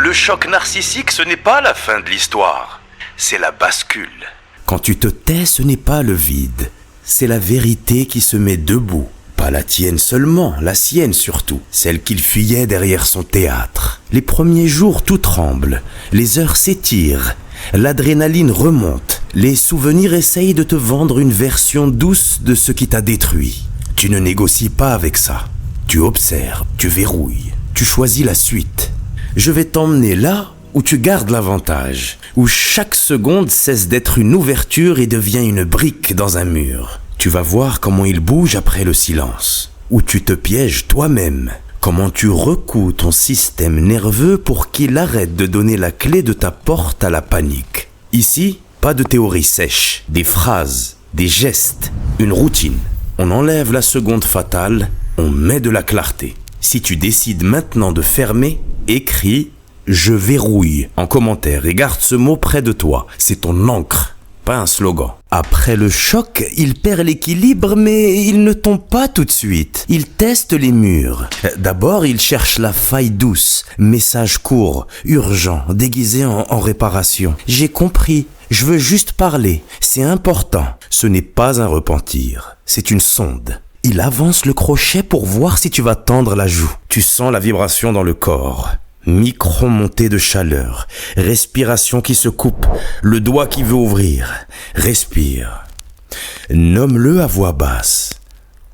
Le choc narcissique, ce n'est pas la fin de l'histoire, c'est la bascule. Quand tu te tais, ce n'est pas le vide, c'est la vérité qui se met debout. Pas la tienne seulement, la sienne surtout, celle qu'il fuyait derrière son théâtre. Les premiers jours, tout tremble, les heures s'étirent, l'adrénaline remonte, les souvenirs essayent de te vendre une version douce de ce qui t'a détruit. Tu ne négocies pas avec ça, tu observes, tu verrouilles, tu choisis la suite. Je vais t'emmener là où tu gardes l'avantage, où chaque seconde cesse d'être une ouverture et devient une brique dans un mur. Tu vas voir comment il bouge après le silence, où tu te pièges toi-même, comment tu recoues ton système nerveux pour qu'il arrête de donner la clé de ta porte à la panique. Ici, pas de théorie sèche, des phrases, des gestes, une routine. On enlève la seconde fatale, on met de la clarté. Si tu décides maintenant de fermer, écris « Je verrouille » en commentaire et garde ce mot près de toi. C'est ton encre, pas un slogan. Après le choc, il perd l'équilibre, mais il ne tombe pas tout de suite. Il teste les murs. D'abord, il cherche la faille douce. Message court, urgent, déguisé en réparation. J'ai compris. Je veux juste parler. C'est important. Ce n'est pas un repentir. C'est une sonde. Il avance le crochet pour voir si tu vas tendre la joue. Tu sens la vibration dans le corps. Micro-montée de chaleur, respiration qui se coupe, le doigt qui veut ouvrir. Respire. Nomme-le à voix basse.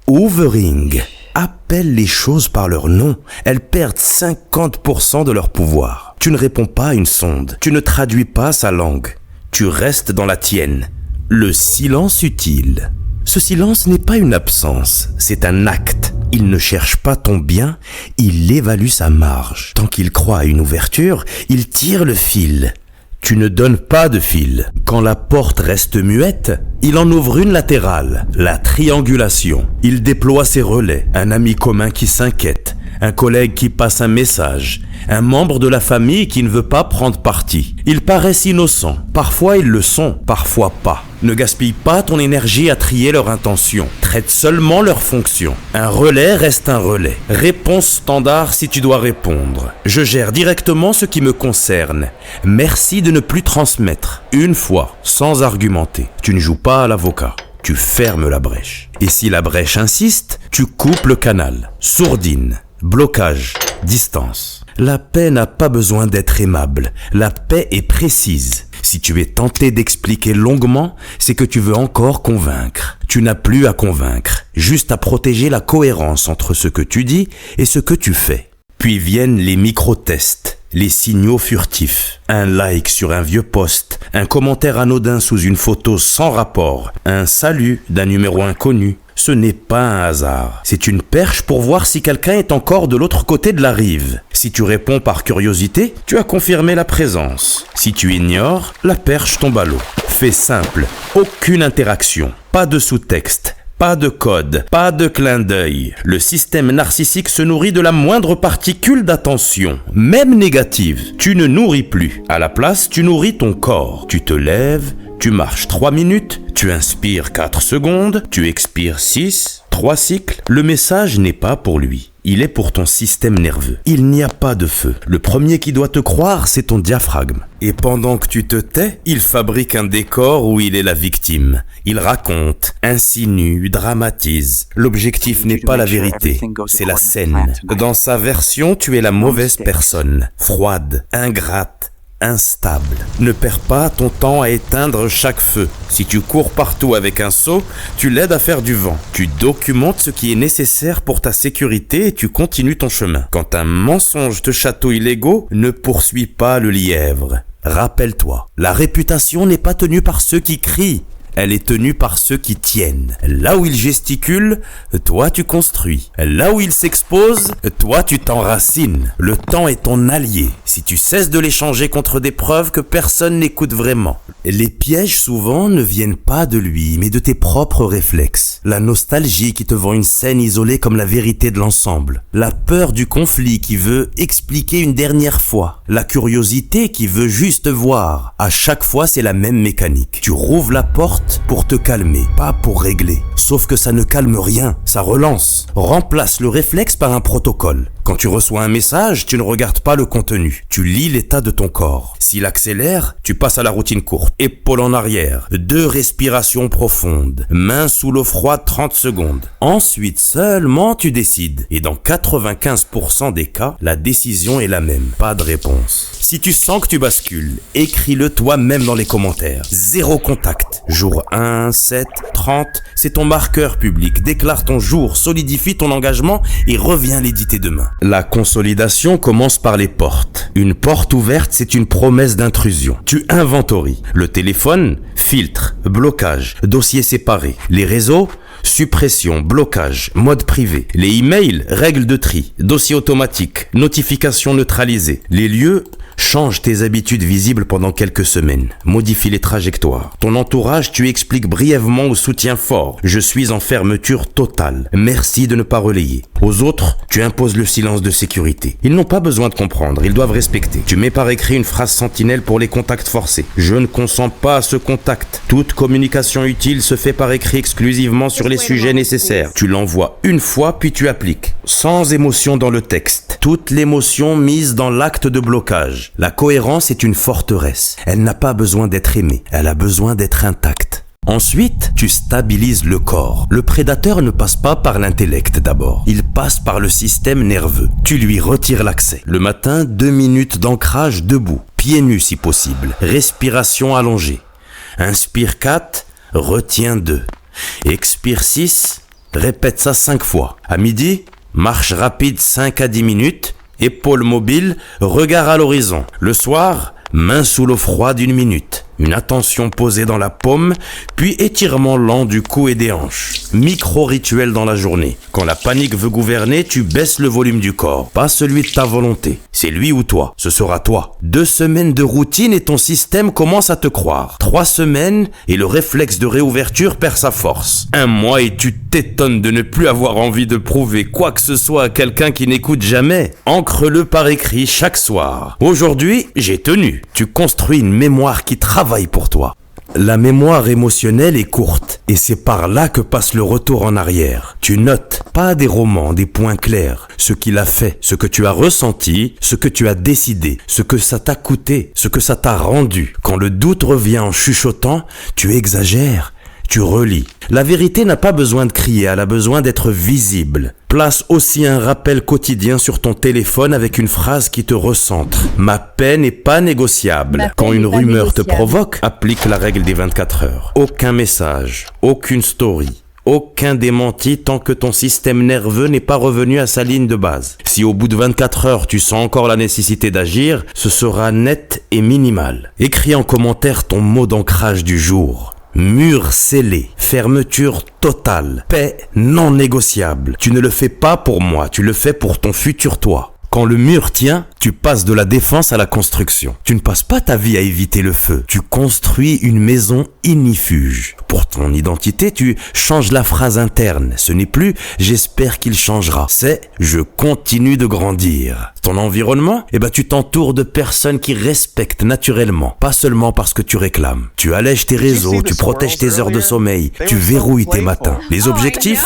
Overing. Appelle les choses par leur nom. Elles perdent 50% de leur pouvoir. Tu ne réponds pas à une sonde. Tu ne traduis pas sa langue. Tu restes dans la tienne. Le silence utile. Ce silence n'est pas une absence, c'est un acte. Il ne cherche pas ton bien, il évalue sa marge. Tant qu'il croit à une ouverture, il tire le fil. Tu ne donnes pas de fil. Quand la porte reste muette, il en ouvre une latérale, la triangulation. Il déploie ses relais, un ami commun qui s'inquiète, un collègue qui passe un message, un membre de la famille qui ne veut pas prendre parti. Ils paraissent innocents, parfois ils le sont, parfois pas. Ne gaspille pas ton énergie à trier leur intention, traite seulement leur fonction. Un relais reste un relais. Réponse standard si tu dois répondre. Je gère directement ce qui me concerne. Merci de ne plus transmettre. Une fois, sans argumenter. Tu ne joues pas à l'avocat. Tu fermes la brèche. Et si la brèche insiste, tu coupes le canal. Sourdine, blocage, distance. La paix n'a pas besoin d'être aimable. La paix est précise. Si tu es tenté d'expliquer longuement, c'est que tu veux encore convaincre. Tu n'as plus à convaincre, juste à protéger la cohérence entre ce que tu dis et ce que tu fais. Puis viennent les micro-tests, les signaux furtifs. Un like sur un vieux post, un commentaire anodin sous une photo sans rapport, un salut d'un numéro inconnu. Ce n'est pas un hasard. C'est une perche pour voir si quelqu'un est encore de l'autre côté de la rive. Si tu réponds par curiosité, tu as confirmé la présence. Si tu ignores, la perche tombe à l'eau. Fais simple, aucune interaction, pas de sous-texte, pas de code, pas de clin d'œil. Le système narcissique se nourrit de la moindre particule d'attention, même négative. Tu ne nourris plus. À la place, tu nourris ton corps. Tu te lèves, tu marches 3 minutes, tu inspires 4 secondes, tu expires 6, 3 cycles. Le message n'est pas pour lui. Il est pour ton système nerveux. Il n'y a pas de feu. Le premier qui doit te croire, c'est ton diaphragme. Et pendant que tu te tais, il fabrique un décor où il est la victime. Il raconte, insinue, dramatise. L'objectif n'est pas la vérité, c'est la scène. Dans sa version, tu es la mauvaise personne, froide, ingrate, instable. Ne perds pas ton temps à éteindre chaque feu. Si tu cours partout avec un seau, tu l'aides à faire du vent. Tu documentes ce qui est nécessaire pour ta sécurité et tu continues ton chemin. Quand un mensonge te chatouille l'ego, ne poursuis pas le lièvre. Rappelle-toi, la réputation n'est pas tenue par ceux qui crient. Elle est tenue par ceux qui tiennent. Là où il gesticule, toi tu construis. Là où il s'expose, toi tu t'enracines. Le temps est ton allié. Si tu cesses de l'échanger contre des preuves que personne n'écoute vraiment. Les pièges souvent ne viennent pas de lui, mais de tes propres réflexes. La nostalgie qui te vend une scène isolée comme la vérité de l'ensemble. La peur du conflit qui veut expliquer une dernière fois. La curiosité qui veut juste voir. À chaque fois, c'est la même mécanique. Tu rouvres la porte pour te calmer, pas pour régler. Sauf que ça ne calme rien, ça relance. Remplace le réflexe par un protocole. Quand tu reçois un message, tu ne regardes pas le contenu. Tu lis l'état de ton corps. S'il accélère, tu passes à la routine courte. Épaules en arrière. 2 respirations profondes. Mains sous l'eau froide 30 secondes. Ensuite, seulement tu décides. Et dans 95% des cas, la décision est la même. Pas de réponse. Si tu sens que tu bascules, écris-le toi-même dans les commentaires. 0 contact. Jour 1, 7, 30, c'est ton marqueur public. Déclare ton jour, solidifie ton engagement et reviens l'éditer demain. La consolidation commence par les portes. Une porte ouverte, c'est une promesse d'intrusion. Tu inventories. Le téléphone, filtre, blocage, dossier séparé. Les réseaux, suppression, blocage, mode privé. Les emails, règles de tri, dossier automatique, notification neutralisée. Les lieux, change tes habitudes visibles pendant quelques semaines. Modifie les trajectoires. Ton entourage, tu expliques brièvement au soutien fort. Je suis en fermeture totale. Merci de ne pas relayer. Aux autres, tu imposes le silence de sécurité. Ils n'ont pas besoin de comprendre, ils doivent respecter. Tu mets par écrit une phrase sentinelle pour les contacts forcés. Je ne consens pas à ce contact. Toute communication utile se fait par écrit exclusivement sur les sujets nécessaires. Tu l'envoies une fois puis tu appliques. Sans émotion dans le texte. Toute l'émotion mise dans l'acte de blocage. La cohérence est une forteresse. Elle n'a pas besoin d'être aimée. Elle a besoin d'être intacte. Ensuite, tu stabilises le corps. Le prédateur ne passe pas par l'intellect d'abord. Il passe par le système nerveux. Tu lui retires l'accès. Le matin, 2 minutes d'ancrage debout. Pieds nus si possible. Respiration allongée. Inspire 4, retiens 2. Expire 6, répète ça 5 fois. À midi, marche rapide 5 à 10 minutes. Épaules mobiles, regard à l'horizon. Le soir, main sous l'eau froide 1 minute. Une attention posée dans la paume, puis étirement lent du cou et des hanches. Micro-rituel dans la journée. Quand la panique veut gouverner, tu baisses le volume du corps, pas celui de ta volonté. C'est lui ou toi, ce sera toi. 2 semaines de routine et ton système commence à te croire. 3 semaines et le réflexe de réouverture perd sa force. 1 mois et tu t'étonnes de ne plus avoir envie de prouver quoi que ce soit à quelqu'un qui n'écoute jamais. Ancre-le par écrit chaque soir. Aujourd'hui, j'ai tenu. Tu construis une mémoire qui travaille pour toi. La mémoire émotionnelle est courte et c'est par là que passe le retour en arrière. Tu notes, pas des romans, des points clairs, ce qu'il a fait, ce que tu as ressenti, ce que tu as décidé, ce que ça t'a coûté, ce que ça t'a rendu. Quand le doute revient en chuchotant, tu exagères. Tu relis. La vérité n'a pas besoin de crier, elle a besoin d'être visible. Place aussi un rappel quotidien sur ton téléphone avec une phrase qui te recentre. Ma paix n'est pas négociable. Quand une rumeur te provoque, applique la règle des 24 heures. Aucun message, aucune story. Aucun démenti tant que ton système nerveux n'est pas revenu à sa ligne de base. Si au bout de 24 heures tu sens encore la nécessité d'agir, ce sera net et minimal. Écris en commentaire ton mot d'ancrage du jour. Mur scellé, fermeture totale, paix non négociable. Tu ne le fais pas pour moi, tu le fais pour ton futur toi. Quand le mur tient, tu passes de la défense à la construction. Tu ne passes pas ta vie à éviter le feu. Tu construis une maison ignifuge. Pour ton identité, tu changes la phrase interne. Ce n'est plus « j'espère qu'il changera ». C'est « je continue de grandir ». Ton environnement, tu t'entoures de personnes qui respectent naturellement, pas seulement parce que tu réclames. Tu allèges tes réseaux, tu protèges tes heures de sommeil, tu verrouilles tes matins. Les objectifs,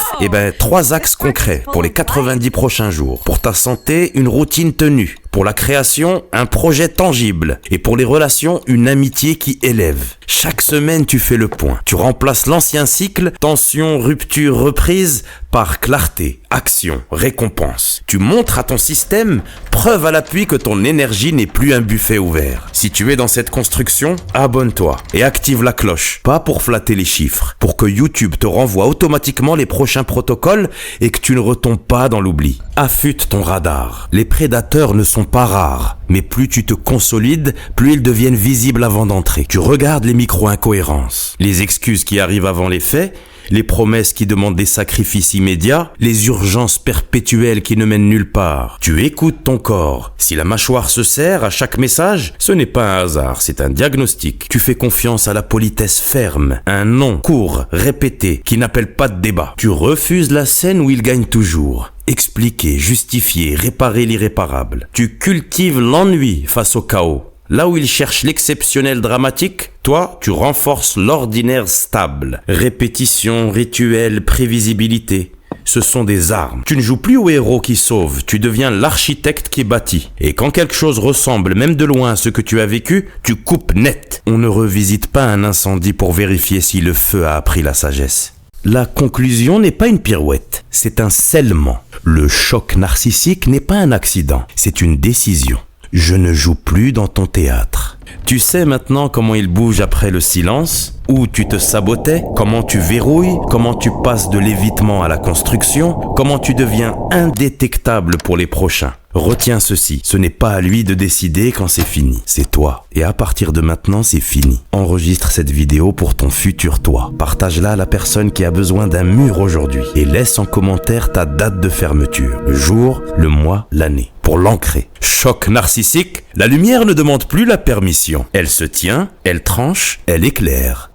3 axes concrets pour les 90 prochains jours. Pour ta santé, une routine tenue. Pour la création, un projet tangible. Et pour les relations, une amitié qui élève. Chaque semaine, tu fais le point. Tu remplaces l'ancien cycle, tension, rupture, reprise, par clarté, action, récompense. Tu montres à ton système, preuve à l'appui que ton énergie n'est plus un buffet ouvert. Si tu es dans cette construction, abonne-toi et active la cloche. Pas pour flatter les chiffres, pour que YouTube te renvoie automatiquement les prochains protocoles et que tu ne retombes pas dans l'oubli. Affûte ton radar. Les prédateurs ne sont pas rares, mais plus tu te consolides, plus ils deviennent visibles avant d'entrer. Tu regardes les micro-incohérences, les excuses qui arrivent avant les faits, les promesses qui demandent des sacrifices immédiats, les urgences perpétuelles qui ne mènent nulle part. Tu écoutes ton corps. Si la mâchoire se serre à chaque message, ce n'est pas un hasard, c'est un diagnostic. Tu fais confiance à la politesse ferme, un non court, répété, qui n'appelle pas de débat. Tu refuses la scène où il gagne toujours. Expliquer, justifier, réparer l'irréparable. Tu cultives l'ennui face au chaos. Là où il cherche l'exceptionnel dramatique, toi, tu renforces l'ordinaire stable. Répétition, rituel, prévisibilité. ce sont des armes. Tu ne joues plus au héros qui sauve, tu deviens l'architecte qui bâtit. Et quand quelque chose ressemble même de loin à ce que tu as vécu, tu coupes net. On ne revisite pas un incendie pour vérifier si le feu a appris la sagesse. La conclusion n'est pas une pirouette, c'est un scellement. Le choc narcissique n'est pas un accident, c'est une décision. Je ne joue plus dans ton théâtre. Tu sais maintenant comment il bouge après le silence, où tu te sabotais, comment tu verrouilles, comment tu passes de l'évitement à la construction, comment tu deviens indétectable pour les prochains. Retiens ceci, ce n'est pas à lui de décider quand c'est fini, c'est toi. Et à partir de maintenant, c'est fini. Enregistre cette vidéo pour ton futur toi. Partage-la à la personne qui a besoin d'un mur aujourd'hui. Et laisse en commentaire ta date de fermeture, le jour, le mois, l'année, pour l'ancrer. Choc narcissique, la lumière ne demande plus la permission. Elle se tient, elle tranche, elle éclaire.